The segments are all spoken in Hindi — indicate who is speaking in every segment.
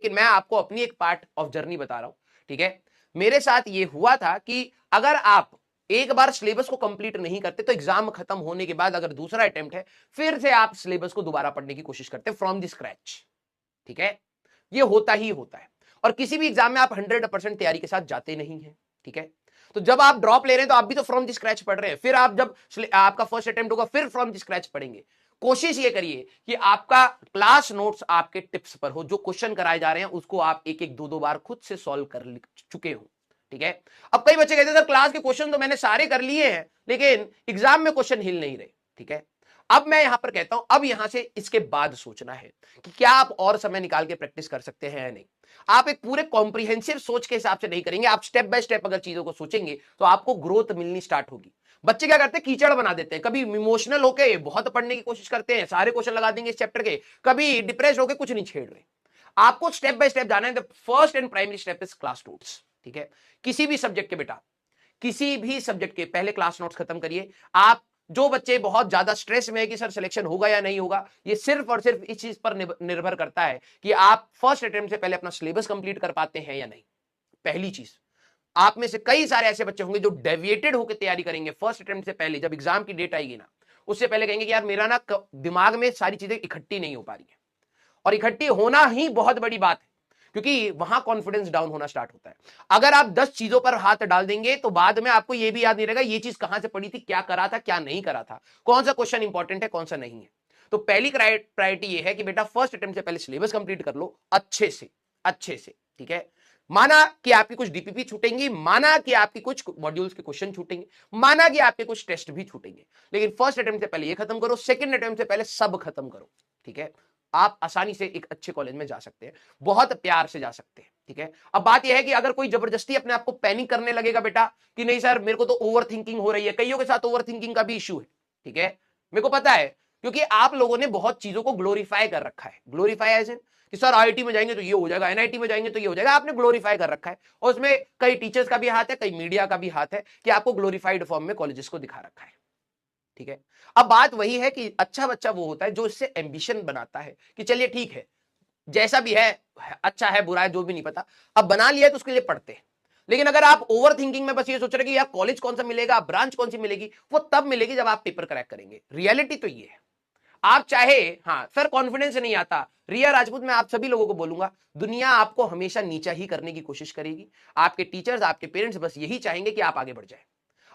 Speaker 1: लेकिन मैं आपको अपनी एक पार्ट ऑफ जर्नी बता रहा हूं, ठीक है। मेरे साथ ये हुआ था कि अगर आप एक बार सिलेबस को कंप्लीट नहीं करते तो एग्जाम खत्म होने के बाद अगर दूसरा अटेम्प्ट है फिर से आप सिलेबस को दोबारा पढ़ने की कोशिश करते हैं फ्रॉम द स्क्रैच, ठीक है। ये होता ही होता है और किसी भी एग्जाम में आप 100% तैयारी के साथ जाते नहीं है, ठीक है। तो जब आप ड्रॉप ले रहे हैं तो आप भी तो फ्रॉम द स्क्रैच पढ़ रहे हैं, फिर आप जब आपका फर्स्ट अटेम्प्ट होगा फिर फ्रॉम द स्क्रैच पढ़ेंगे। कोशिश ये करिए कि आपका क्लास नोट्स आपके टिप्स पर हो, जो क्वेश्चन कराए जा रहे हैं उसको आप एक एक दो दो बार खुद से सॉल्व कर चुके हो, ठीक है। अब कई बच्चे कहते हैं सर क्लास के क्वेश्चन तो मैंने सारे कर लिए हैं लेकिन एग्जाम में क्वेश्चन हिल नहीं रहे, ठीक है। अब मैं यहां पर कहता हूं अब यहां से इसके बाद सोचना है कि क्या आप और समय निकाल के प्रैक्टिस कर सकते हैं या नहीं। आप एक पूरे कॉम्प्रिहेंसिव सोच के हिसाब से नहीं करेंगे, आप स्टेप बाय स्टेप अगर चीजों को सोचेंगे तो आपको ग्रोथ मिलनी स्टार्ट होगी। बच्चे क्या करते हैं, कीचड़ बना देते हैं, कभी इमोशनल होके बहुत पढ़ने की कोशिश करते हैं, सारे क्वेश्चन लगा देंगे इस चैप्टर के, कभी डिप्रेस होके कुछ नहीं छेड़ रहे। आपको स्टेप बाय स्टेप जाना है। The first and primary step is class notes, ठीक है। किसी भी सब्जेक्ट के बेटा, किसी भी सब्जेक्ट के पहले क्लास नोट्स खत्म करिए। आप जो बच्चे बहुत ज्यादा स्ट्रेस में है कि सर सिलेक्शन होगा या नहीं होगा, ये सिर्फ और सिर्फ इस चीज पर निर्भर करता है कि आप फर्स्ट अटेम्प्ट से पहले अपना सिलेबस कंप्लीट कर पाते हैं या नहीं। पहली चीज, आप में से कई सारे ऐसे बच्चे होंगे जो डेविएटेड होकर तैयारी करेंगे फर्स्ट अटेम्प्ट से पहले, जब एग्जाम की डेट आएगी ना उससे पहले कहेंगे कि यार मेरा ना दिमाग में सारी चीजें इकट्ठी नहीं हो पा रही है। और इकट्ठी होना ही बहुत बड़ी बात है क्योंकि वहां कॉन्फिडेंस डाउन होना स्टार्ट होता है। अगर आप 10 चीजों पर हाथ डाल देंगे तो बाद में आपको यह भी याद नहीं रहेगा ये चीज कहां से पड़ी थी, क्या करा था, क्या नहीं करा था, कौन सा क्वेश्चन इंपॉर्टेंट है, कौन सा नहीं है। तो पहली प्रायोरिटी ये है कि बेटा फर्स्ट अटेम्प्ट से पहले सिलेबस कंप्लीट कर लो अच्छे से, अच्छे से, ठीक है। माना कि आपकी कुछ डीपीपी छूटेंगी, माना कि आपकी कुछ मॉड्यूल्स के क्वेश्चन छूटेंगे, माना कि आपके कुछ टेस्ट भी छूटेंगे, लेकिन फर्स्ट अटेम्प्ट से पहले ये खत्म करो, सेकंड अटेम्प्ट से पहले सब खत्म करो, ठीक है। आप आसानी से एक अच्छे कॉलेज में जा सकते हैं, बहुत प्यार से जा सकते हैं, ठीक है। अब बात यह है कि अगर कोई जबरदस्ती अपने आप को पैनिक करने लगेगा बेटा कि नहीं सर मेरे को तो ओवर थिंकिंग हो रही है, कईयों के साथ ओवर थिंकिंग का भी इश्यू है, ठीक है। मेरे को पता है क्योंकि आप लोगों ने बहुत चीजों को ग्लोरीफाई कर रखा है। ग्लोरीफाई एज इन कि सर आईआईटी में जाएंगे तो ये हो जाएगा, एनआईटी में जाएंगे तो ये हो जाएगा, आपने ग्लोरीफाई कर रखा है। और उसमें कई टीचर्स का भी हाथ है, कई मीडिया का भी हाथ है कि आपको ग्लोरीफाइड फॉर्म में कॉलेजेस को दिखा रखा है, ठीक है। अब बात वही है कि अच्छा बच्चा वो होता है जो इससे एम्बिशन बनाता है कि चलिए ठीक है जैसा भी है, अच्छा है बुरा है जो भी नहीं पता, अब बना लिया है तो उसके लिए पढ़ते हैं। लेकिन अगर आप ओवर थिंकिंग में बस ये सोच रहे कि यार कॉलेज कौन सा मिलेगा, ब्रांच कौन सी मिलेगी, वो तब मिलेगी जब आप पेपर क्रैक करेंगे। रियलिटी तो ये है। आप चाहे, हाँ सर कॉन्फिडेंस नहीं आता, रिया राजपूत मैं आप सभी लोगों को बोलूंगा दुनिया आपको हमेशा नीचा ही करने की कोशिश करेगी। आपके टीचर्स, आपके पेरेंट्स बस यही चाहेंगे कि आप आगे बढ़ जाए।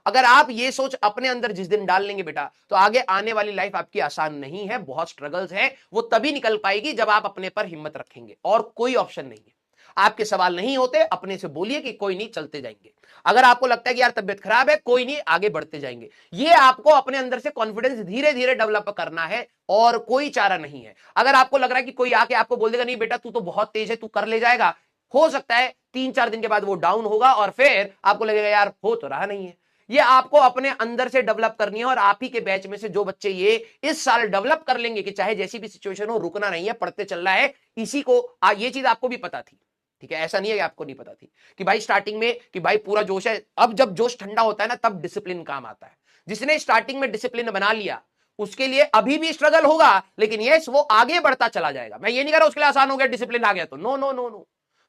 Speaker 1: अगर आप ये सोच अपने अंदर जिस दिन डाल लेंगे बेटा तो आगे आने वाली लाइफ आपकी आसान नहीं है, बहुत स्ट्रगल्स है, वो तभी निकल पाएगी जब आप अपने पर हिम्मत रखेंगे, और कोई ऑप्शन नहीं है। आपके सवाल नहीं होते अपने से बोलिए कि कोई नहीं चलते जाएंगे। अगर आपको लगता है कि यार तबियत खराब है, कोई नहीं आगे बढ़ते जाएंगे। ये आपको अपने अंदर से कॉन्फिडेंस धीरे धीरे डेवलप करना है और कोई चारा नहीं है। अगर आपको लग रहा है कि कोई आके आपको बोल देगा नहीं बेटा तू तो बहुत तेज है, तू कर ले जाएगा, हो सकता है 3-4 दिन के बाद वो डाउन होगा और फिर आपको लगेगा यार हो तो रहा नहीं है। ये आपको अपने अंदर से डेवलप करनी है और आप ही के बैच में से जो बच्चे ये इस साल डेवलप कर लेंगे कि चाहे जैसी भी सिचुएशन हो रुकना नहीं है, पढ़ते चलना है, इसी को ये चीज आपको भी पता थी, ठीक है। ऐसा नहीं है कि आपको नहीं पता थी कि भाई स्टार्टिंग में कि भाई पूरा जोश है, अब जब जोश ठंडा होता है ना तब डिसिप्लिन काम आता है। जिसने स्टार्टिंग में डिसिप्लिन बना लिया उसके लिए अभी भी स्ट्रगल होगा, लेकिन यस वो आगे बढ़ता चला जाएगा। मैं ये नहीं कह रहा उसके लिए आसान हो गया डिसिप्लिन आ गया तो, no no no no,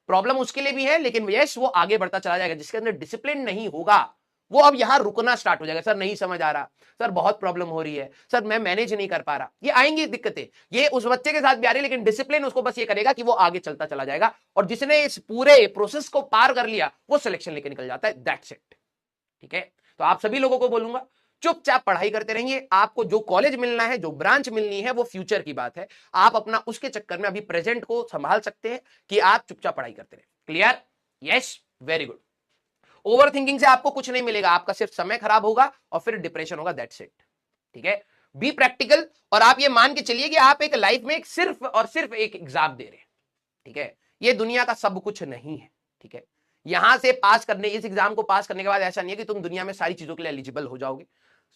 Speaker 1: problem उसके लिए भी है, लेकिन यस वो आगे बढ़ता चला जाएगा। जिसके अंदर डिसिप्लिन नहीं होगा वो अब यहां रुकना स्टार्ट हो जाएगा, सर नहीं समझ आ रहा, सर बहुत प्रॉब्लम हो रही है, सर मैं मैनेज नहीं कर पा रहा, ये आएंगी दिक्कतें। ये उस बच्चे के साथ भी आ रही है, लेकिन डिसिप्लिन उसको बस ये करेगा कि वो आगे चलता चला जाएगा, और जिसने इस पूरे प्रोसेस को पार कर लिया वो सिलेक्शन लेके निकल जाता है, दैट्स इट, ठीक है। तो आप सभी लोगों को बोलूंगा चुपचाप पढ़ाई करते रहिए। आपको जो कॉलेज मिलना है, जो ब्रांच मिलनी है, वो फ्यूचर की बात है। आप अपना उसके चक्कर में अभी प्रेजेंट को संभाल सकते हैं कि आप चुपचाप पढ़ाई करते रहे। Clear? Yes, very good. Over thinking से आपको कुछ नहीं मिलेगा, आपका सिर्फ समय खराब होगा और फिर डिप्रेशन होगा, दैट्स इट, ठीक है। बी प्रैक्टिकल, और आप ये मान के चलिए कि आप एक लाइफ में एक सिर्फ और सिर्फ एक एग्जाम दे रहे हैं, ठीक है। ये दुनिया का सब कुछ नहीं है, ठीक है। यहां से पास करने, इस एग्जाम को पास करने के बाद ऐसा नहीं है कि तुम दुनिया में सारी चीजों के लिए एलिजिबल हो जाओगे।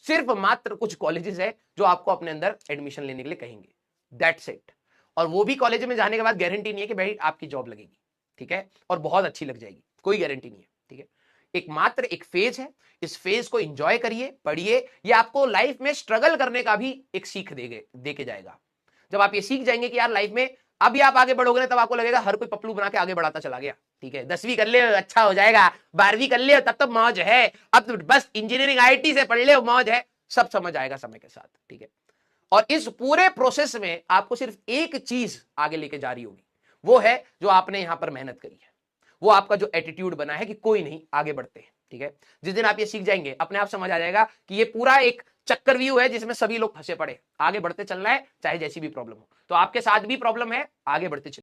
Speaker 1: सिर्फ मात्र कुछ कॉलेजेस है जो आपको अपने अंदर एडमिशन लेने के लिए कहेंगे, दैट्स इट। और वो भी कॉलेज में जाने के बाद गारंटी नहीं है कि भाई आपकी जॉब लगेगी, ठीक है, और बहुत अच्छी लग जाएगी, कोई गारंटी नहीं है, ठीक है। एक मात्र एक फेज है, इस फेज को एंजॉय करिए, पढ़िए। ये आपको लाइफ में स्ट्रगल करने का भी एक सीख दे के जाएगा। जब आप ये सीख जाएंगे कि यार लाइफ में अभी आप आगे बढ़ोगे ना तब आपको लगेगा हर कोई पपलू बना के आगे बढ़ाता चला गया, ठीक है। 10वीं कर ले अच्छा हो जाएगा, 12वीं कर ले तब तो मौज है, अब तो बस इंजीनियरिंग आईटी से पढ़ ले मौज है, सब समझ आएगा समय के साथ, ठीक है। और इस पूरे प्रोसेस में आपको सिर्फ एक चीज आगे लेके जा रही होगी, वो है जो आपने यहां पर मेहनत करी है, वो आपका जो एटीट्यूड बना है कि कोई नहीं आगे बढ़ते हैं, ठीक है। जिस दिन आप ये सीख जाएंगे अपने आप समझ आ जाएगा कि ये पूरा एक चक्रव्यूह है जिसमें सभी लोग फंसे पड़े, आगे बढ़ते चलना है चाहे जैसी भी प्रॉब्लम हो। तो आपके साथ भी प्रॉब्लम है, आगे बढ़ते चलिए।